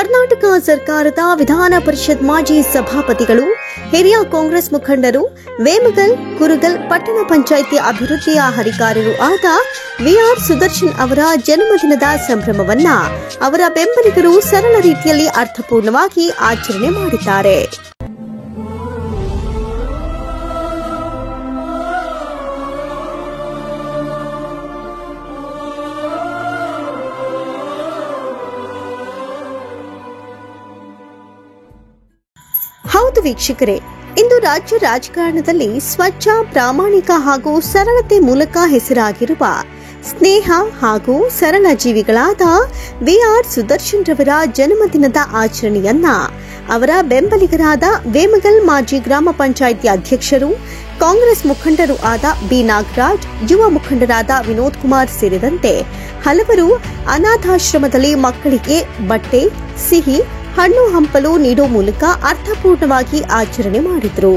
ಕರ್ನಾಟಕ ಸರ್ಕಾರದ ವಿಧಾನ ಪರಿಷತ್ ಮಾಜಿ ಸಭಾಪತಿಗಳು, ಹಿರಿಯ ಕಾಂಗ್ರೆಸ್ ಮುಖಂಡರು, ವೇಮಗಲ್, ಕುರುಗಲ್ ಪಟ್ಟಣ ಪಂಚಾಯಿತಿ ಅಭಿವೃದ್ಧಿಯ ಹರಿಕಾರರು ಆದ ವಿಆರ್ ಸುದರ್ಶನ್ ಅವರ ಜನ್ಮದಿನದ ಸಂಭ್ರಮವನ್ನ ಅವರ ಬೆಂಬಲಿಗರು ಸರಳ ರೀತಿಯಲ್ಲಿ ಅರ್ಥಪೂರ್ಣವಾಗಿ ಆಚರಣೆ ಮಾಡಿದ್ದಾರೆ. ಹೌದು ವೀಕ್ಷಕರೇ, ಇಂದು ರಾಜ್ಯ ರಾಜಕಾರಣದಲ್ಲಿ ಸ್ವಚ್ಛ, ಪ್ರಾಮಾಣಿಕ ಹಾಗೂ ಸರಳತೆ ಮೂಲಕ ಹೆಸರಾಗಿರುವ ಸ್ನೇಹ ಹಾಗೂ ಸರಳ ಜೀವಿಗಳಾದ ವಿಆರ್ ಸುದರ್ಶನ್ ರವರ ಜನ್ಮದಿನದ ಆಚರಣೆಯನ್ನ ಅವರ ಬೆಂಬಲಿಗರಾದ ವೇಮಗಲ್ ಮಾಜಿ ಗ್ರಾಮ ಪಂಚಾಯಿತಿ ಅಧ್ಯಕ್ಷರು, ಕಾಂಗ್ರೆಸ್ ಮುಖಂಡರು ಆದ ಬಿ ನಾಗರಾಜ್, ಯುವ ಮುಖಂಡರಾದ ವಿನೋದ್ ಕುಮಾರ್ ಸೇರಿದಂತೆ ಹಲವರು ಅನಾಥಾಶ್ರಮದಲ್ಲಿ ಮಕ್ಕಳಿಗೆ ಬಟ್ಟೆ, ಸಿಹಿ, ಹಣ್ಣು ಹಂಪಲು ನೀಡುವ ಮೂಲಕ ಅರ್ಥಪೂರ್ಣವಾಗಿ ಆಚರಣೆ ಮಾಡಿದರು.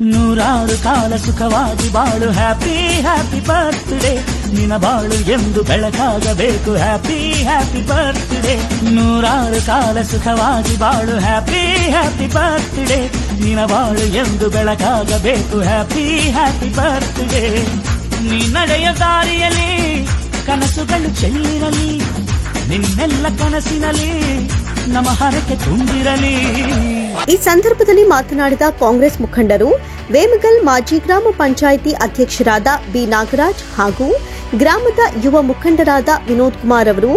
ನೂರಾರು ಕಾಲ ಸುಖವಾಗಿ ಬಾಳು, ಹ್ಯಾಪಿ ಹ್ಯಾಪಿ ಬರ್ತ್ಡೇ, ನಿನ್ನ ಬಾಳು ಎಂದು ಬೆಳಕಾಗಬೇಕು, ಹ್ಯಾಪಿ ಹ್ಯಾಪಿ ಬರ್ತ್ಡೇ. ನೂರಾರು ಕಾಲ ಸುಖವಾಗಿ ಬಾಳು, ಹ್ಯಾಪಿ ಹ್ಯಾಪಿ ಬರ್ತ್ಡೇ, ನಿನ್ನ ಬಾಳು ಎಂದು ಬೆಳಕಾಗಬೇಕು, ಹ್ಯಾಪಿ ಹ್ಯಾಪಿ ಬರ್ತ್ಡೇ. ನೀ ನಡೆಯ ದಾರಿಯಲ್ಲಿ ಕನಸುಗಳು ಚೆಲ್ಲಿರಲಿ, ನಿನ್ನೆಲ್ಲ ಕನಸಿನಲ್ಲಿ ನಮ್ಮ ಹರಕೆ ತುಂಬಿರಲಿ. ಈ ಸಂದರ್ಭದಲ್ಲಿ ಮಾತನಾಡಿದ ಕಾಂಗ್ರೆಸ್ ಮುಖಂಡರು, ವೇಮಗಲ್ ಮಾಜಿ ಗ್ರಾಮ ಪಂಚಾಯಿತಿ ಅಧ್ಯಕ್ಷರಾದ ಬಿ ನಾಗರಾಜ್ ಹಾಗೂ ಗ್ರಾಮದ ಯುವ ಮುಖಂಡರಾದ ವಿನೋದ್ ಕುಮಾರ್ ಅವರು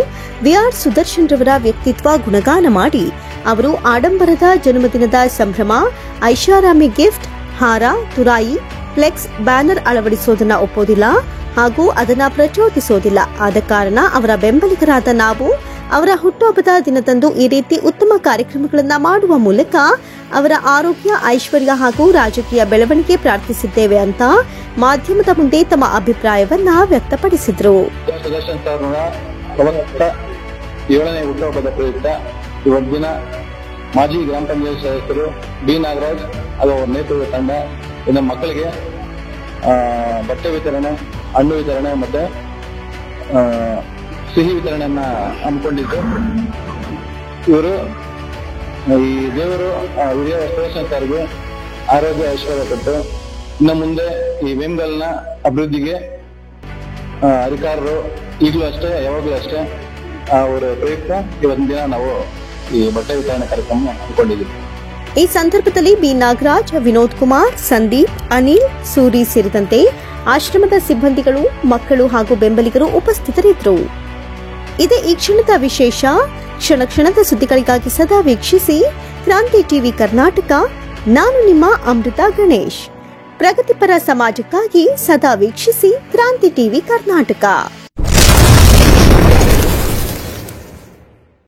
ವಿಆರ್ ಸುದರ್ಶನ್ ರವರ ವ್ಯಕ್ತಿತ್ವ ಗುಣಗಾನ ಮಾಡಿ, ಅವರು ಆಡಂಬರದ ಜನ್ಮದಿನದ ಸಂಭ್ರಮ, ಐಷಾರಾಮಿ ಗಿಫ್ಟ್, ಹಾರ, ತುರಾಯಿ, ಫ್ಲೆಕ್ಸ್, ಬ್ಯಾನರ್ ಅಳವಡಿಸೋದನ್ನ ಒಪ್ಪೋದಿಲ್ಲ ಹಾಗೂ ಅದನ್ನ ಪ್ರಚೋದಿಸೋದಿಲ್ಲ. ಆದ ಕಾರಣ ಅವರ ಬೆಂಬಲಿಗರಾದ ನಾವು ಅವರ ಹುಟ್ಟುಹಬ್ಬದ ದಿನದಂದು ಈ ರೀತಿ ಉತ್ತಮ ಕಾರ್ಯಕ್ರಮಗಳನ್ನು ಮಾಡುವ ಮೂಲಕ ಅವರ ಆರೋಗ್ಯ, ಐಶ್ವರ್ಯ ಹಾಗೂ ರಾಜಕೀಯ ಬೆಳವಣಿಗೆ ಪ್ರಾರ್ಥಿಸಿದ್ದೇವೆ ಅಂತ ಮಾಧ್ಯಮದ ಮುಂದೆ ತಮ್ಮ ಅಭಿಪ್ರಾಯವನ್ನ ವ್ಯಕ್ತಪಡಿಸಿದರು. ಸುದರ್ಶನ್ ಸರ್ನ 7ನೇ ಹುಟ್ಟುಹಬ್ಬದ ಪ್ರಯುಕ್ತ ಇವತ್ತಿನ ಮಾಜಿ ಗ್ರಾಮ ಪಂಚಾಯತ್ ಸದಸ್ಯರು ಬಿ ನಾಗರಾಜ್ ಅವರ ನೇತೃತ್ವದ ತಂಡ ಇನ್ನು ಮಕ್ಕಳಿಗೆ ಬಟ್ಟೆ ವಿತರಣೆ, ಹಣ್ಣು ವಿತರಣೆ ಮತ್ತೆ ಸಿಹಿ ವಿತರಣೆಯನ್ನ ಹಮ್ಮಿಕೊಂಡಿದ್ದು, ಇವರು ಈ ದೇವರು ವಿಜಯ ಸುದರ್ಶನ್ ಸರ್ಗೆ ಆರೋಗ್ಯ ಐಶ್ವರ್ಯ ಕೊಟ್ಟು ಇನ್ನು ಮುಂದೆ ಈ ವೇಮಗಲ್ನ ಅಭಿವೃದ್ಧಿಗೆ ಅಧಿಕಾರರು ಈಗಲೂ ಅಷ್ಟೇ, ಯಾವಾಗಲೂ ಅಷ್ಟೇ ಅವರ ಪ್ರಯುಕ್ತ ಇವತ್ತಿನ ದಿನ ನಾವು ಈ ಬಟ್ಟೆ ವಿತರಣೆ ಕಾರ್ಯಕ್ರಮ ಹಮ್ಮಿಕೊಂಡಿದ್ದೀವಿ. ಈ ಸಂದರ್ಭದಲ್ಲಿ ಬಿ ನಾಗರಾಜ್, ವಿನೋದ್ ಕುಮಾರ್, ಸಂದೀಪ್, ಅನಿಲ್, ಸೂರಿ ಸೇರಿದಂತೆ ಆಶ್ರಮದ ಸಿಬ್ಬಂದಿಗಳು, ಮಕ್ಕಳು ಹಾಗೂ ಬೆಂಬಲಿಗರು ಉಪಸ್ಥಿತರಿದ್ದರು. ಇದೇ ಈ ಕ್ಷಣದ ವಿಶೇಷ. ಕ್ಷಣ ಕ್ಷಣದ ಸುದ್ದಿಗಳಿಗಾಗಿ ಸದಾ ವೀಕ್ಷಿಸಿ ಕ್ರಾಂತಿ ಟಿವಿ ಕರ್ನಾಟಕ. ನಾನು ನಿಮ್ಮ ಅಮೃತ ಗಣೇಶ್. ಪ್ರಗತಿಪರ ಸಮಾಜಕ್ಕಾಗಿ ಸದಾ ವೀಕ್ಷಿಸಿ ಕ್ರಾಂತಿ ಟಿವಿ ಕರ್ನಾಟಕ.